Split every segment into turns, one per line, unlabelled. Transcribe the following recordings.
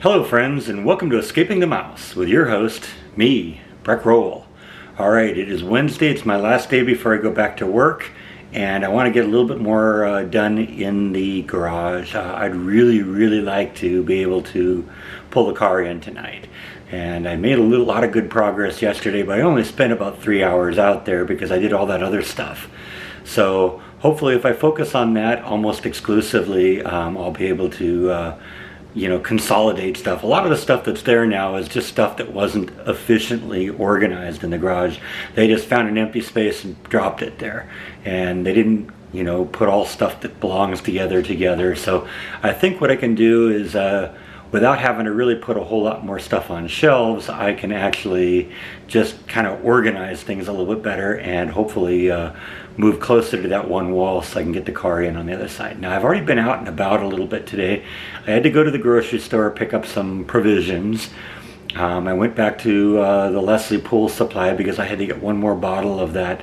Hello friends, and welcome to Escaping the Mouse with your host, me, Breck Roll. Alright, it is Wednesday, it's my last day before I go back to work, and I want to get a little bit more done in the garage. I'd really like to be able to pull the car in tonight. And I made a lot of good progress yesterday, but I only spent about 3 hours out there because I did all that other stuff. So hopefully if I focus on that almost exclusively, I'll be able to consolidate stuff. A lot of the stuff that's there now is just stuff that wasn't efficiently organized in the garage. They just found an empty space and dropped it there. And they didn't, put all stuff that belongs together. So I think what I can do is, without having to really put a whole lot more stuff on shelves, I can actually just kind of organize things a little bit better and hopefully move closer to that one wall so I can get the car in on the other side. Now, I've already been out and about a little bit today. I had to go to the grocery store, pick up some provisions. I went back to the Leslie Pool Supply because I had to get one more bottle of that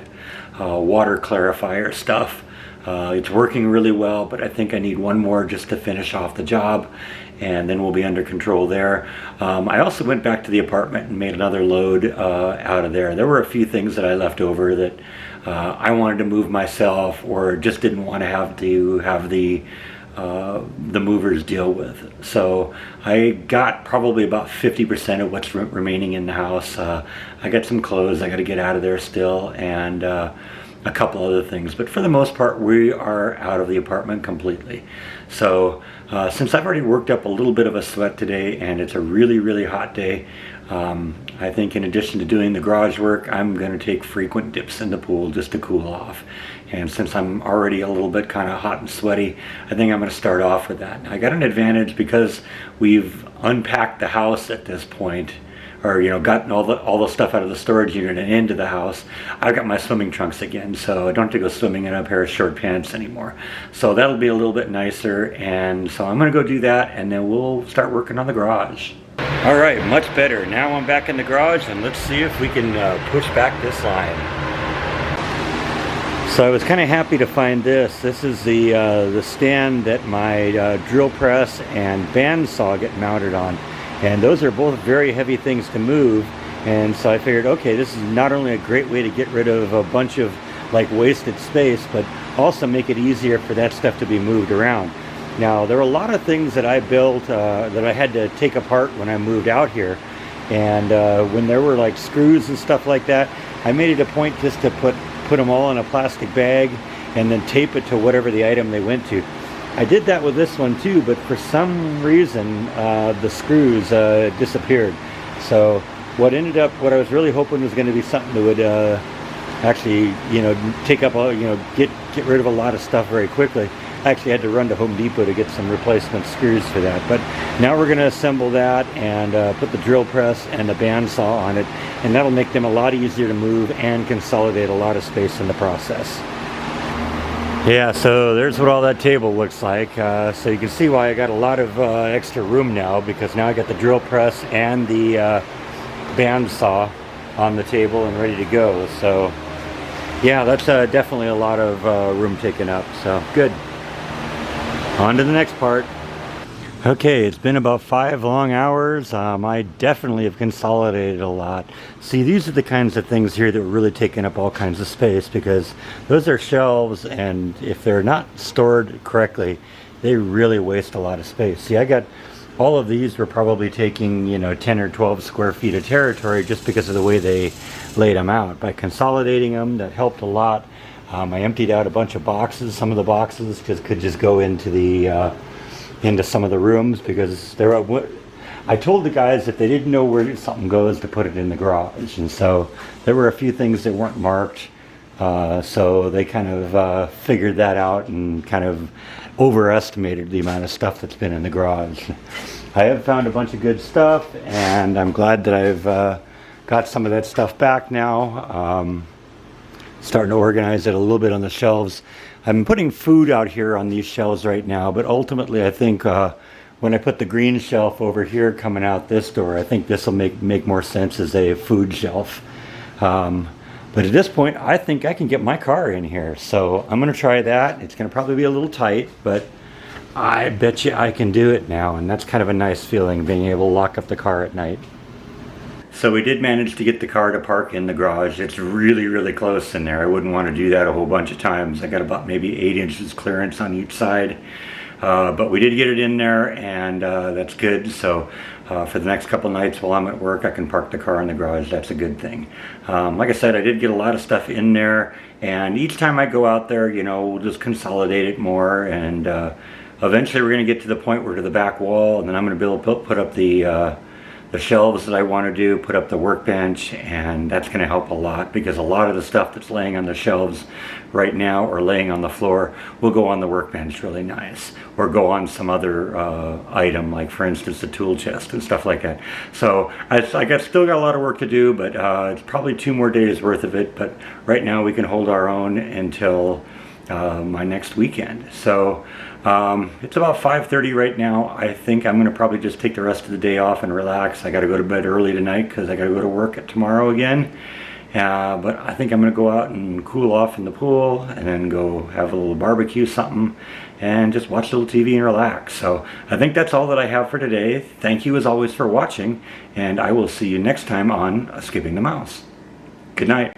water clarifier stuff. It's working really well, but I think I need one more just to finish off the job, and then we'll be under control there. I also went back to the apartment and made another load out of there. There were a few things that I left over that I wanted to move myself or just didn't want to have the movers deal with. So I got probably about 50% of what's remaining in the house. I got some clothes I got to get out of there still, and a couple other things, but for the most part we are out of the apartment completely. So since I've already worked up a little bit of a sweat today and it's a really hot day, I think in addition to doing the garage work, I'm going to take frequent dips in the pool just to cool off. And since I'm already a little bit kind of hot and sweaty, I think I'm going to start off with that. I got an advantage because we've unpacked the house at this point, or gotten all the stuff out of the storage unit and into the house. I've got my swimming trunks again, so I don't have to go swimming in a pair of short pants anymore. So that'll be a little bit nicer, and so I'm gonna go do that, and then we'll start working on the garage. All right, much better. Now I'm back in the garage, and let's see if we can push back this line. So I was kind of happy to find this. This is the stand that my drill press and bandsaw get mounted on. And those are both very heavy things to move, and so I figured, okay, this is not only a great way to get rid of a bunch of wasted space, but also make it easier for that stuff to be moved around. Now, there were a lot of things that I built that I had to take apart when I moved out here, and when there were screws and stuff like that, I made it a point just to put them all in a plastic bag and then tape it to whatever the item they went to. I did that with this one too, but for some reason the screws disappeared. So what I was really hoping was going to be something that would actually take up get rid of a lot of stuff very quickly. I actually had to run to Home Depot to get some replacement screws for that. But now we're going to assemble that and put the drill press and the bandsaw on it, and that'll make them a lot easier to move and consolidate a lot of space in the process. Yeah, so there's what all that table looks like. So you can see why I got a lot of extra room now, because now I got the drill press and the bandsaw on the table and ready to go. So yeah, that's definitely a lot of room taken up. So good. On to the next part. Okay, it's been about 5 long hours. I definitely have consolidated a lot. See, these are the kinds of things here that are really taking up all kinds of space, because those are shelves, and if they're not stored correctly, they really waste a lot of space. See, I got all of these were probably taking 10 or 12 square feet of territory just because of the way they laid them out. By consolidating them, that helped a lot. I emptied out a bunch of boxes. Some of the boxes could just go into the into some of the rooms, because I told the guys if they didn't know where something goes to put it in the garage, and so there were a few things that weren't marked, so they kind of figured that out and kind of overestimated the amount of stuff that's been in the garage. I have found a bunch of good stuff, and I'm glad that I've got some of that stuff back now. Starting to organize it a little bit on the shelves. I'm putting food out here on these shelves right now, but ultimately I think when I put the green shelf over here coming out this door, I think this will make more sense as a food shelf. But at this point, I think I can get my car in here, so I'm going to try that. It's going to probably be a little tight, but I bet you I can do it now, and that's kind of a nice feeling, being able to lock up the car at night. So we did manage to get the car to park in the garage. It's really, really close in there. I wouldn't want to do that a whole bunch of times. I got about maybe 8 inches clearance on each side. But we did get it in there, and that's good. So for the next couple nights while I'm at work, I can park the car in the garage. That's a good thing. Like I said, I did get a lot of stuff in there, and each time I go out there, you know, we'll just consolidate it more, and eventually we're going to get to the point where to the back wall, and then I'm going to be able to put up the shelves that I want to do, put up the workbench, and that's going to help a lot, because a lot of the stuff that's laying on the shelves right now or laying on the floor will go on the workbench really nice, or go on some other item, like for instance the tool chest and stuff like that. So I still got a lot of work to do, but it's probably 2 more days worth of it, but right now we can hold our own until my next weekend. So it's about 5:30 right now. I think I'm going to probably just take the rest of the day off and relax. I got to go to bed early tonight because I got to go to work tomorrow again. But I think I'm going to go out and cool off in the pool, and then go have a little barbecue something and just watch a little TV and relax. So I think that's all that I have for today. Thank you as always for watching, and I will see you next time on Skipping the Mouse. Good night.